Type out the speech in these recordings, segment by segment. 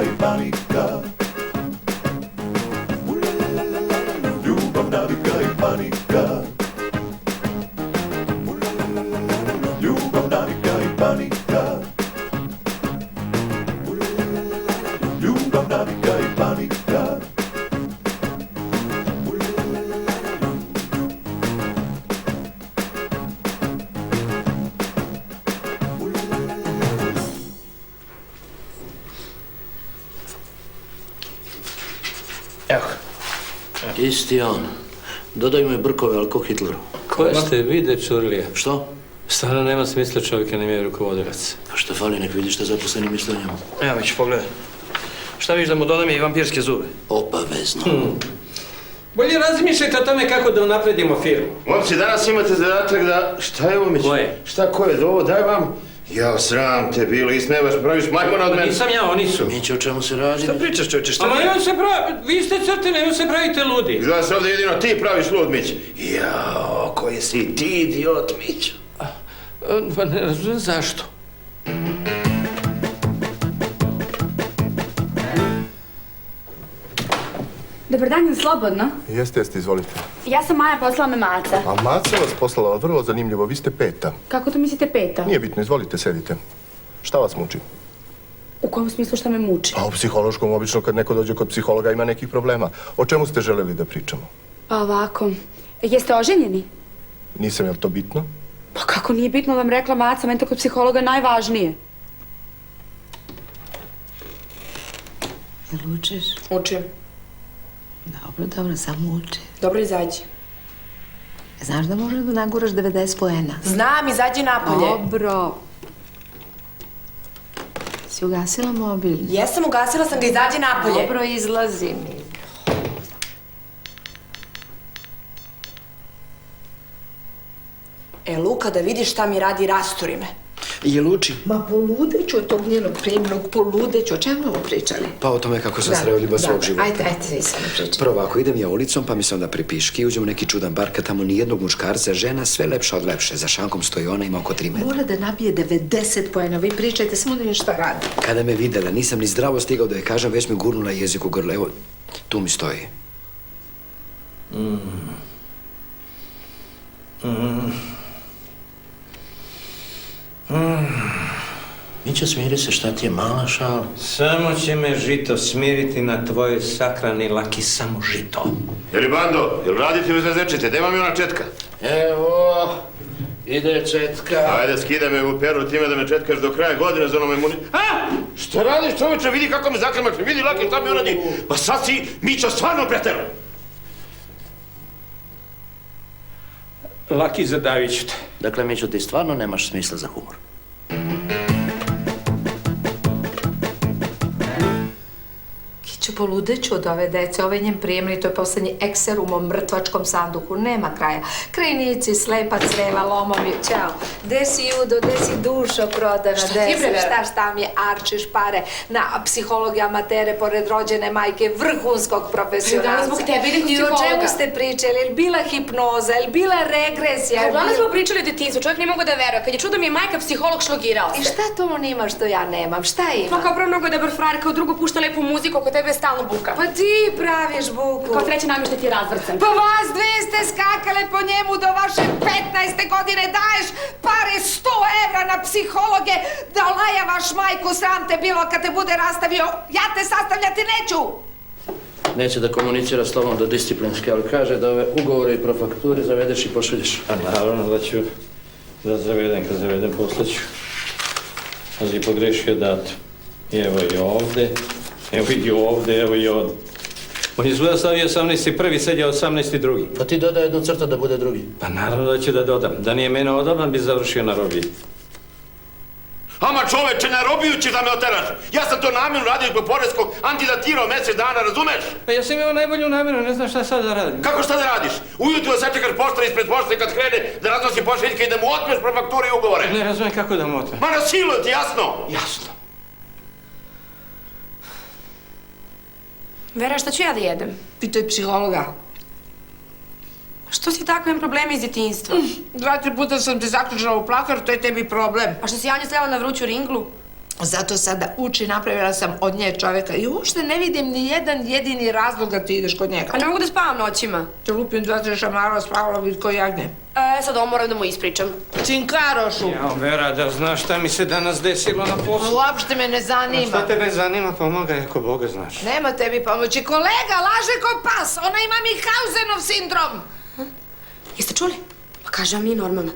i panika. Ljubav, navika i panika. Ljubav, navika i panika. Ljubav, navika i panika. Evo. Isti on. Dodaj mu je brkove, ali ko Hitleru. Koje ste vide, Čurlija? Što? Stvarno nema smisla čovjeka ne imaju rukovodilac. A što fali, nek vidi šta zaposleni misle o njemu. Evo već, pogledaj. Šta viš da mu dodam i vampirske zube? Obavezno. Bolje razmišljajte o tome kako da unapredimo firmu. Momci, danas imate zadatak da... Šta je ovo, Mić? Koje? Šta, ko je ovo? Daj vam. Ja, sram te bilo, ismevaš, praviš majmuna od mene. Nisam ja, oni su. Miće, o čemu se radi? Šta pričaš, čovječe, šta Ama ti... nemoj se pravi, vi ste crteni, nemoj se pravite ludi. Izgleda se ovdje jedino ti praviš lud, Mić. Jao, koji si ti idiot, Mić. Pa ne razumijem zašto. Dobar dan, je li slobodno? Jeste, izvolite. Ja sam Maja, poslala me Maca. A Maca vas poslala, vrlo zanimljivo, vi ste peta. Kako to mislite peta? Nije bitno, izvolite, sedite. Šta vas muči? U kom smislu šta me muči? A u psihološkom, obično kad neko dođe kod psihologa ima nekih problema. O čemu ste želeli da pričamo? Pa ovako, jeste oženjeni? Nisam, je li to bitno? Pa kako nije bitno, vam rekla Maca, meni to kod psihologa najvažnije. Jel učiš? Učim. Dobro, samo uči. Dobro, izađi. Znaš da možeš da naguraš 90 poena? Znam, izađi napolje. Dobro. Si ugasila mobil? Jesam, ugasila sam ga, izađi napolje. Dobro, izlazi mi. Luka, da vidiš šta mi radi, rasturi me. Jel uči? Ma poludeću od tog njenog primjenog, poludeću. O čemu ovo pričali? Pa o tome kako sam sreo ljubav svog života. Ajde, vi sam pričali. Prvo, ako idem ja ulicom, pa mi se onda pripiški, uđem u neki čudan bar, kad tamo nijednog muškarca, žena sve lepša od lepše. Za šankom stoji ona, ima oko 3 metra. Mora da nabije 90 poena, vi pričajte, samo da vidim šta radi. Kada me videla, nisam ni zdravo stigao da je kažem, već me gurnula jezik u grlo. Evo, tu mi stoji. Miće, smiri se, šta ti je mala šala? Samo će me žito smiriti na tvojoj sakrani laki, samo žito. Jeli bando, jel radite bez vezečite? Gde vam je ona četka? Evo, ide četka. Ajde, skidaj me u peru time da me četkaš do kraja godine za onome muni... A! Šta radiš, čoveče? Vidi kako me zakremaš, vidi laki, šta mi uradi? Pa sad si, Mićo, stvarno preterao. Laki, zadavit ću te. Dakle, Mićo, ti stvarno nemaš smisla za humor. Kiću, poludeću od ove dece, ovaj njen prijemni, to je poslednji ekser u mom mrtvačkom sanduku, nema kraja. Krajnici, slepac, creva, lomovi, ćao. Gde si Judo, gde si dušo prodana, Šta ti bre, Vera? šta mi je, arčiš pare na psihologe, amatere, pored rođene majke, vrhunskog profesionalca. Danas zbog tebe idem kod I o psihologa. čemu ste pričali, je li bila hipnoza, je li bila regresija? Uglavnom smo pričali o detinjstvu, čovjek ne mogu da veruje. Kad je čudo mi je majka psiholog, šlogirao se. I šta to on ima što ja nemam, šta ima? Pa kao prvo mnogo je dobar frajer, kao drugo pušta lepu muziku, oko tebe je stalno buka. Pa ti praviš buku. Kao treće namještaj ti je razvrcan. Pa vas dve ste skakale po njemu do vaše 15. godine, daješ pare 100 evra na psihologe da olajavaš majku, sram te bilo kad te bude rastavio, ja te sastavljati neću! Neće da komunicira s tobom do disciplinske, ali kaže da ove ugovore i profakture zavedeš i pošalješ. A naravno da ću da zavedem, kad zavedem poslaću. Ali pogrešio datum. I evo i ovde, evo i ovde, evo i ovde. On izgleda stavio 18.1., sad je 18.2. Pa ti dodaj jednu crtu da bude drugi. Pa naravno da ću da dodam. Da nije mene odobran, bi završio na robiji. Ama čoveče, na robiju ćeš da me oteraš. Ja sam to namjerno radio zbog poreskog antidatirao mjesec dana, razumeš? Pa ja sam imao najbolju namjeru, ne znam šta sad da radim. Kako šta da radiš? Ujutro da sačekaš poštar ispred pošte kad krene da raznosi pošiljke i da mu otmeš prefakture i ugovore. Ne razumijem kako da mu otmem. Ma na silu, ti jasno? Jasno. Vera, šta ću ja da jedem? Pitaj psihologa. Što si tako, imam problemi iz djetinjstva? 2-3 puta sam te zaključala u plakar, to je tebi problem. A što si Anja stajala na vruću ringlu? Zato sada uči, napravila sam od nje čoveka i uopšte ne vidim ni jedan jedini razlog da ti ideš kod njega. A ne mogu da spavam noćima. Te lupim 2-3 šamara, spavala bi ko jagnje. Sad ovo moram da mu ispričam. Cinkarošu! Ja, Vera, da znaš šta mi se danas desilo na poslu. Uopšte me ne zanima. Šta te ne zanima, pomagaj ako Boga znaš. Nema tebi pomoći. Kolega laže ko pas. Ona ima Mihausenov sindrom. Jeste čuli? Pa kaže vam nije normalna.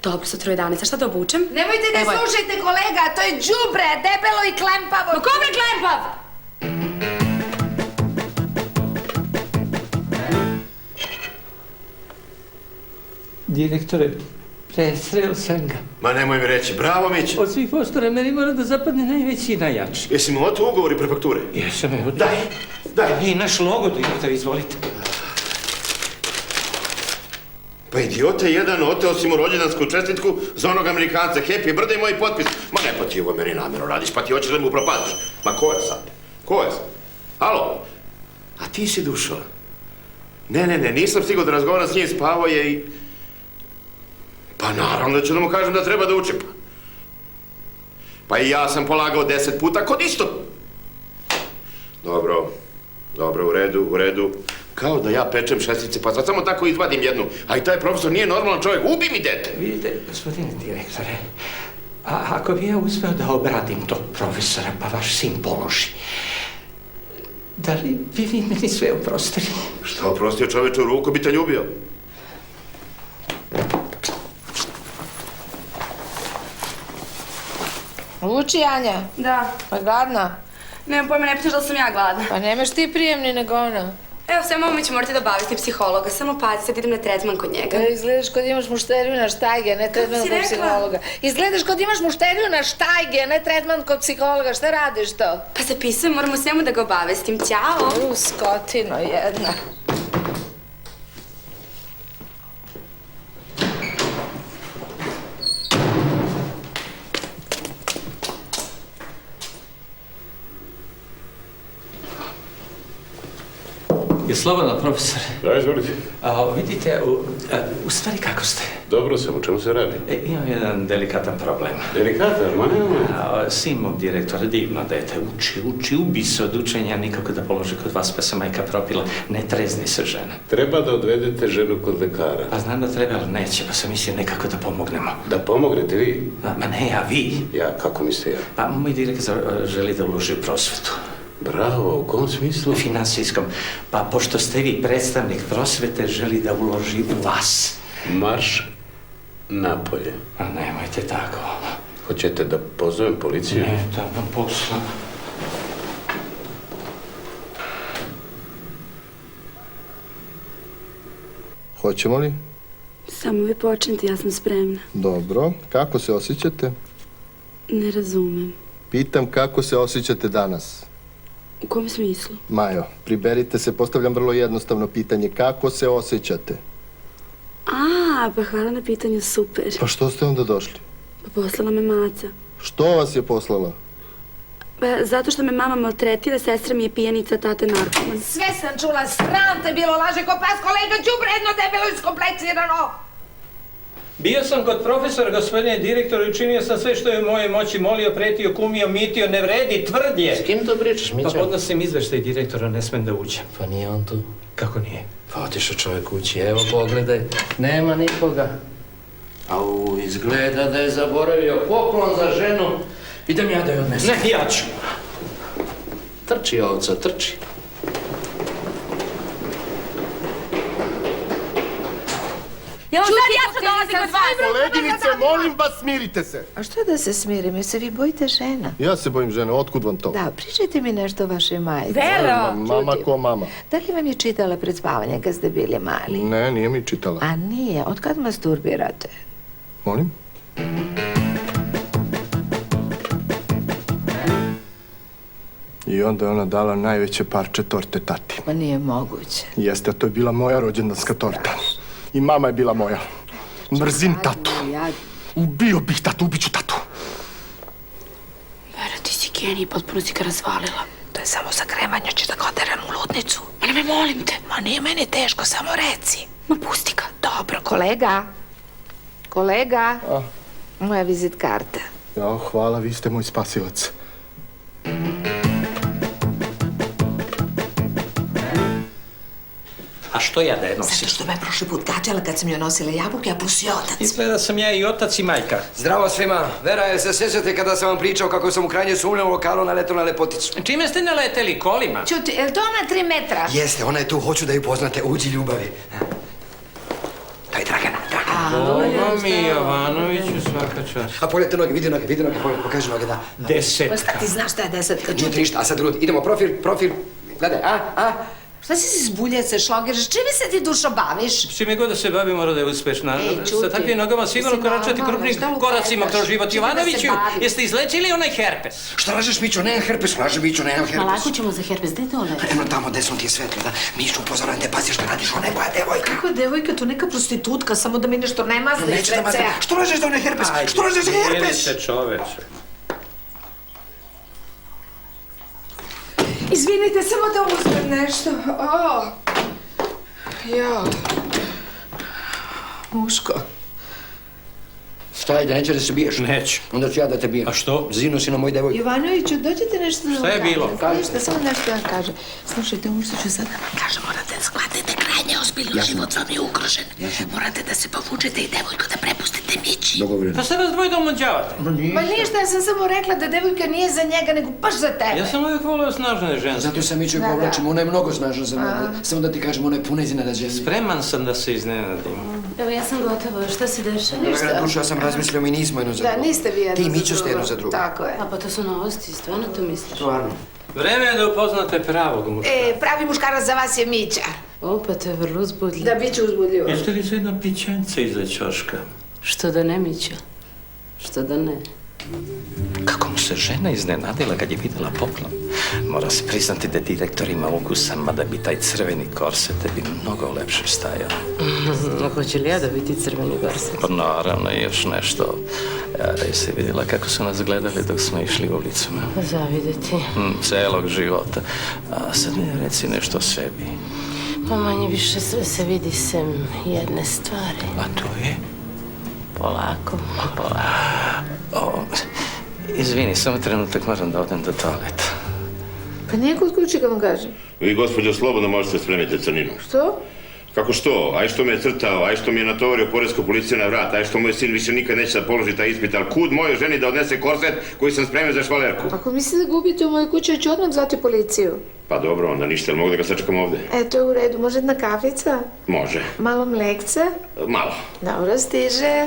Dobro, sutra u 11. Šta da obučem? Nemojte da slušajte kolega, to je đubre, debelo i klempavo. Ma ko bre klempav? Direktore, presreo sam ga. Ma nemoj mi reći, bravo Mić. Od svih postora meni mora da zapadne najveći i najjači. Jesi mu otao ugovor i prefakture? Jesam, evo. Daj. I naš logo, direktor, izvolite. Pa idiote jedan, oteo si mu rođendansku čestitku za onog Amerikanca, Happy Birthday, moj potpis. Ma ne, pa ti ovo meni namjerno radiš, pa ti hoćeš da mu propadaš. Ma ko je sad? Ko je sad? Halo? A ti si došao? Ne, nisam stigao da razgovaram s njim, spavao je i... Pa naravno da ću da mu kažem da treba da uči. Pa i ja sam polagao 10 puta kod isto. Dobro, u redu. Kao da ja pečem šestice, pa sad samo tako izvadim jednu. A i taj profesor nije normalan čovjek, ubi mi dete! Vidite, gospodine direktore, a ako bi ja uspeo da obradim tog profesora, pa vaš sin položi, da li bi vi meni sve oprostili? Šta oprostio čoveče, u ruku bi te ljubio? Uči, Anja. Da. Pa gladna? Nemam pojma, ne pitaš da li sam ja gladna. Pa nemaš ti prijemni nego ona. Evo, sve mama mi će morati da obavesti psihologa. Samo pazi, sad idem na tretman kod njega. Izgledaš kod imaš mušteriju na štajge, ne tretman kod psihologa. Izgledaš kod imaš mušteriju na štajge, ne tretman kod psihologa. Šta radiš to? Pa zapisujem, moram u svemu da ga obavestim. Ćao! Skotino jedna. Je slobodno, profesore. Da, izvolite. Vidite, u stvari kako ste? Dobro sam, o čemu se radi? Imam jedan delikatan problem. Delikatan, ma nema. Sin mog direktora, divno dete, uči, ubi se od učenja, nikako da položi kod vas, pa se majka propila, ne trezni se žena. Treba da odvedete ženu kod lekara. Pa znam da treba, ali neće, pa sam mislio nekako da pomognemo. Da pomognete vi? Ma ne, a vi? Ja, kako mislite ja? Pa moj direktor želi da uloži u prosvetu. Bravo, u kom smislu? Finansijskom. Pa pošto ste vi predstavnik prosvete, želi da uloži u vas. Marš napolje. A nemojte tako. Hoćete da pozovem policiju? Ne, da nam posla. Hoćemo li? Samo vi počnite, ja sam spremna. Dobro. Kako se osjećate? Ne razumem. Pitam kako se osjećate danas. U kom smislu? Majo, priberite se, postavljam vrlo jednostavno pitanje. Kako se osjećate? Pa hvala na pitanju, super. Pa što ste onda došli? Pa poslala me maca. Što vas je poslala? Pa zato što me mama maltretira, sestra mi je pijanica, tata narkoman. Sve sam čula, sram te bilo, laže ko pas, kolega, đubre jedno debelo iskomplecirano. Bio sam kod profesora, gospodine direktoru, i učinio sam sve što je u mojoj moći, molio, pretio, kumio, mitio, ne vredi, tvrdnje. S kim to pričaš, Mića? Pa podnosim izveštaj direktora, ne smem da uđem. Pa nije on tu. Kako nije? Pa otišao čovjek kući, evo pogledaj, nema nikoga. Au, izgleda da je zaboravio poklon za ženu. Idem ja da je odnesem. Ne, ja ću. Trči, ovca, trči. Jel' sad jasno dolazim kod vas? Koleginice, molim vas, smirite se. A što da se smirim, jer se vi bojite žena? Ja se bojim žene, otkud vam to? Da, pričajte mi nešto o vašoj majci. Vero! Mama ko mama. Da li vam je čitala pred spavanje kad ste bili mali? Ne, nije mi čitala. A nije, od kad masturbirate? Molim? I onda je ona dala najveće parče torte tati. Ma nije moguće. Jeste, a to je bila moja rođendanska torta. I mama je bila moja. Mrzim tatu. Ubio bih tatu, ubiću tatu. Vera, ti si genij, potpuno si ga razvalila. To je samo za kremanje, će da ga oderam u ludnicu. Ma ne me molim te. Ma nije meni teško, samo reci. Ma pusti ga. Dobro, kolega. Kolega. Moja vizit karta. Jao, hvala, vi ste moj spasilac. A što ja da je nosim? Zato što me prošli put gađala kad sam joj nosila jabuke, a plus i otac. Izgleda sam ja i otac i majka. Zdravo svima. Vera, jel se sjećate kada sam vam pričao kako sam u krajnje sumnjom lokalu naletao na lepoticu? Čime ste naleteli? Kolima? Čuti, je li to ona 3 metra? Jeste, ona je tu, hoću da ju poznate. Uđi, ljubavi. To je Dragana. Boga mi, Jovanoviću, svaka čast. A pogledajte noge, vidi noge, pokaži noge, da. 10. Ti znaš šta je 10? Nije ništa, a sad drudi. Idemo, profil. Gledaj, Šta si zbuljace, šlogeraš? Čime se ti dušo baviš? Čime god da se bavi mora da je uspešna. Čuti. Sa takvim nogama sigurno koračati krupnim koracima kroz život. Jovanoviću, jeste izlečili onaj herpes? Šta lažeš, Mićo, nemam herpes, laže Mićo, nemam herpes. Ma lako ćemo za herpes, gde dole? Eno tamo, gde sam ti je svetlo, da. Miću, upozoram te, pazi što radiš, ona je moja devojka. Kako je devojka, to neka prostitutka, samo da mi nešto ne mazne iz Neće da mazne. WC-a. Što lažeš da ona je herpes? Što lažeš da je herpes? Jeli se, čoveče. Izvinite, samo da uzmem nešto. Jao. Muško. Staj, da neće da se biješ. Neću. Onda ću ja da te bijem. A što? Zinu si na moj devojku. Jovanoviću, dođete nešto da vam Šta je kažem? bilo? Ništa, samo nešto da vam kažem. Slušajte, ovo što ću sad da vam kažem, morate da shvatite krajnje ozbiljno, život vam je ugrožen. Morate da se povučete i devojku da prepustite Mići. Dogovoreno. Pa šta vas dvoje domađavate? Ma ništa, ja sam samo rekla da devojka nije za njega, nego baš za tebe. Ja sam uvijek volio snažne ženske. Zato sam Miću povlačim, ona je mnogo snažna za mene. Samo da ti kažem, ona je puna iznenađenja. Spreman sam da se iznenadim. Evo, ja sam gotova. Šta se dešava? Dragana duša, ja sam razmislio, mi nismo jedno za drugo. Da, niste vi jedno Ti i za Mićo ste drugo. jedno za drugo. Tako je. A pa to su novosti, stvarno to misliš? Stvarno. Vreme je da upoznate pravog muškarca. Pravi muškarac za vas je Mića. O, pa to je vrlo uzbudljivo. Da, bit će uzbudljivo. Jeste li za jedna pićanca iza ćoška? Što da ne, Mićo? Što da ne? Kako mu se žena iznenadila kad je vidjela poklon. Mora se priznati da direktor ima ukusa, mada bi taj crveni korset tebi mnogo lepše stajao. Hoće li ja da biti crveni korset? Pa naravno i još nešto. Jesi vidjela kako su nas gledali dok smo išli ulicama? Pa zavideti. Celog života. A sad mi reci nešto o sebi. Pa manje više sve se vidi sem jedne stvari. A to je? Polako. Izvini, samo trenutak moram da odem do toaleta. Pa nije kod kuće kad vam kažem. Vi, gospođo, slobodno možete spremiti crninu. Što? Kako što? Aj što me je crtao, aj što mi je natovario poresku policiju na vrat, aj što moj sin više nikad neće da položi taj ispit, ali kud mojoj ženi da odnese korset koji sam spremio za švalerku? Ako mislite da gubite u mojoj kući, ću odmah zvati policiju. Pa dobro, onda ništa, ali mogu da ga sačekam ovde? To je u redu. Može jedna kafica? Može. Malo mlekca? Malo. Dobro, stiže.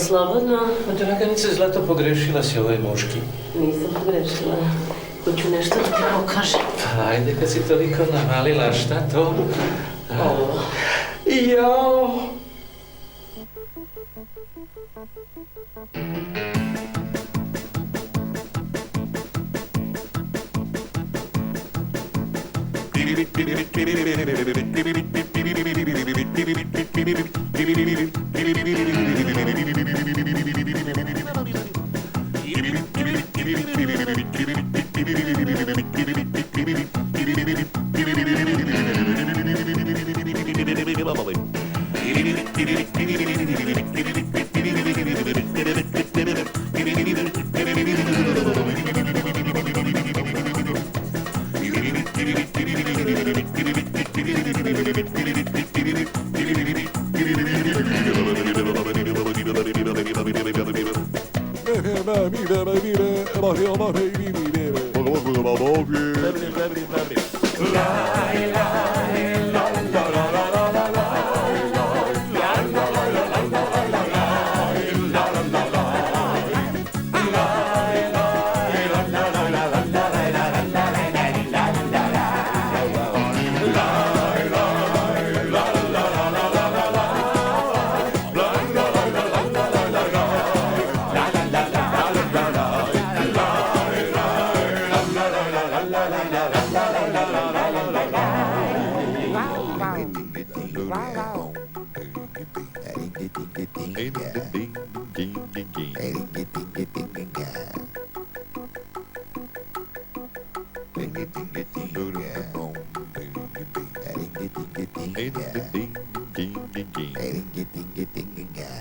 Slobodno. Draganica, zlato, pogrešila si, ovo je muški. Nisam pogrešila. Hoću nešto da ti pokažem. Pa ajde, kad si toliko navalila, šta to? Ovo. Jao! Ringy-dingy-dingy-ga.